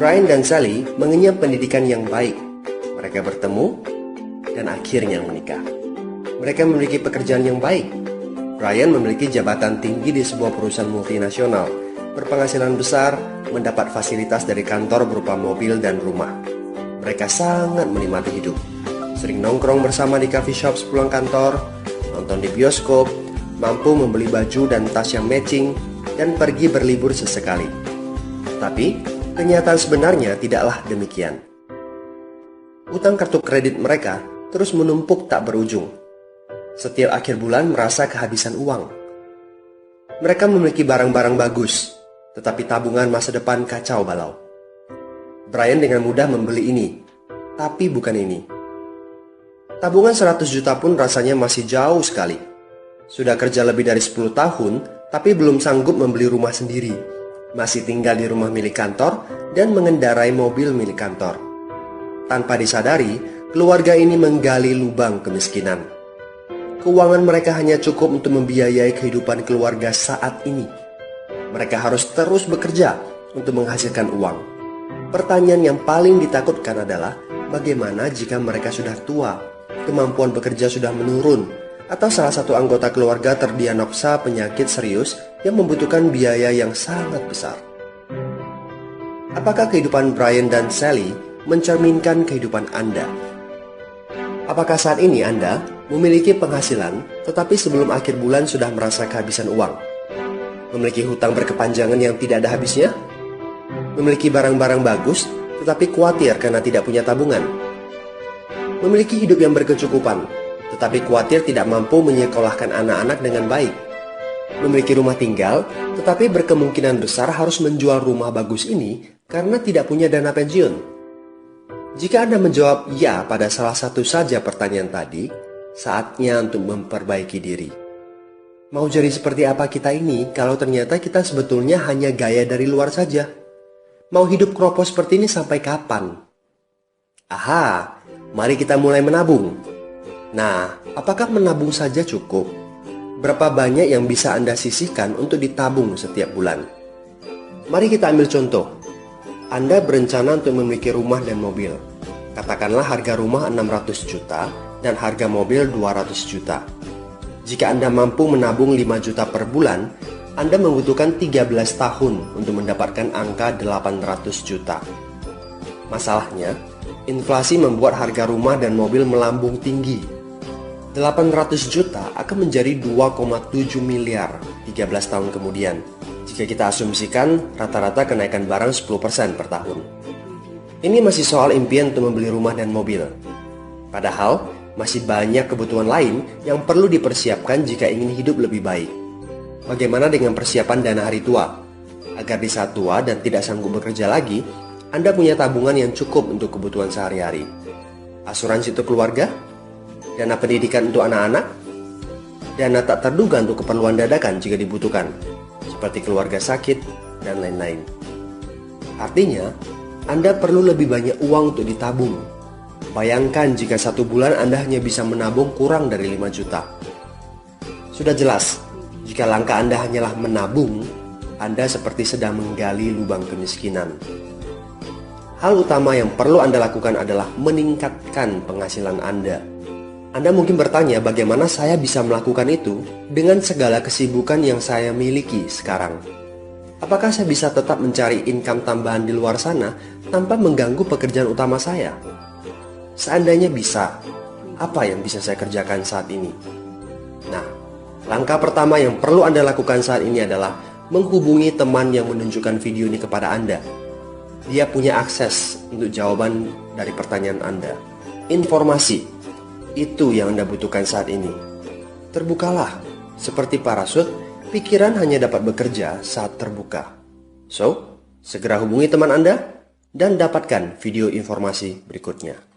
Brian dan Sally mengenyam pendidikan yang baik. Mereka bertemu dan akhirnya menikah. Mereka memiliki pekerjaan yang baik. Brian memiliki jabatan tinggi di sebuah perusahaan multinasional, berpenghasilan besar, mendapat fasilitas dari kantor berupa mobil dan rumah. Mereka sangat menikmati hidup. Sering nongkrong bersama di coffee shop sepulang kantor, nonton di bioskop, mampu membeli baju dan tas yang matching, dan pergi berlibur sesekali. Tapi kenyataan sebenarnya tidaklah demikian. Utang kartu kredit mereka terus menumpuk tak berujung. Setiap akhir bulan merasa kehabisan uang. Mereka memiliki barang-barang bagus, tetapi tabungan masa depan kacau balau. Brian dengan mudah membeli ini, tapi bukan ini. Tabungan 100 juta pun rasanya masih jauh sekali. Sudah kerja lebih dari 10 tahun, tapi belum sanggup membeli rumah sendiri. Masih tinggal di rumah milik kantor dan mengendarai mobil milik kantor. Tanpa disadari, keluarga ini menggali lubang kemiskinan. Keuangan mereka hanya cukup untuk membiayai kehidupan keluarga saat ini. Mereka harus terus bekerja untuk menghasilkan uang. Pertanyaan yang paling ditakutkan adalah bagaimana jika mereka sudah tua, kemampuan bekerja sudah menurun, atau salah satu anggota keluarga terdiagnosa penyakit serius yang membutuhkan biaya yang sangat besar. Apakah kehidupan Brian dan Sally mencerminkan kehidupan Anda? Apakah saat ini Anda memiliki penghasilan tetapi sebelum akhir bulan sudah merasa kehabisan uang? Memiliki hutang berkepanjangan yang tidak ada habisnya? Memiliki barang-barang bagus tetapi khawatir karena tidak punya tabungan? Memiliki hidup yang berkecukupan tetapi khawatir tidak mampu menyekolahkan anak-anak dengan baik? Memiliki rumah tinggal, tetapi berkemungkinan besar harus menjual rumah bagus ini karena tidak punya dana pensiun? Jika Anda menjawab ya pada salah satu saja pertanyaan tadi, saatnya untuk memperbaiki diri. Mau jadi seperti apa kita ini kalau ternyata kita sebetulnya hanya gaya dari luar saja? Mau hidup kropos seperti ini sampai kapan? Aha, mari kita mulai menabung. Nah, apakah menabung saja cukup? Berapa banyak yang bisa Anda sisihkan untuk ditabung setiap bulan? Mari kita ambil contoh. Anda berencana untuk memiliki rumah dan mobil. Katakanlah harga rumah 600 juta dan harga mobil 200 juta. Jika Anda mampu menabung 5 juta per bulan, Anda membutuhkan 13 tahun untuk mendapatkan angka 800 juta. Masalahnya, inflasi membuat harga rumah dan mobil melambung tinggi. 800 juta akan menjadi 2,7 miliar 13 tahun kemudian jika kita asumsikan rata-rata kenaikan barang 10% per tahun. Ini masih soal impian untuk membeli rumah dan mobil. Padahal masih banyak kebutuhan lain yang perlu dipersiapkan jika ingin hidup lebih baik. Bagaimana dengan persiapan dana hari tua? Agar di saat tua dan tidak sanggup bekerja lagi, Anda punya tabungan yang cukup untuk kebutuhan sehari-hari. Asuransi untuk keluarga? Dana pendidikan untuk anak-anak, dana tak terduga untuk keperluan dadakan jika dibutuhkan, seperti keluarga sakit, dan lain-lain. Artinya, Anda perlu lebih banyak uang untuk ditabung. Bayangkan jika satu bulan Anda hanya bisa menabung kurang dari 5 juta. Sudah jelas, jika langkah Anda hanyalah menabung, Anda seperti sedang menggali lubang kemiskinan. Hal utama yang perlu Anda lakukan adalah meningkatkan penghasilan Anda. Anda mungkin bertanya bagaimana saya bisa melakukan itu dengan segala kesibukan yang saya miliki sekarang. Apakah saya bisa tetap mencari income tambahan di luar sana tanpa mengganggu pekerjaan utama saya? Seandainya bisa, apa yang bisa saya kerjakan saat ini? Nah, langkah pertama yang perlu Anda lakukan saat ini adalah menghubungi teman yang menunjukkan video ini kepada Anda. Dia punya akses untuk jawaban dari pertanyaan Anda. Informasi. Itu yang Anda butuhkan saat ini. Terbukalah. Seperti parasut, pikiran hanya dapat bekerja saat terbuka. So, segera hubungi teman Anda dan dapatkan video informasi berikutnya.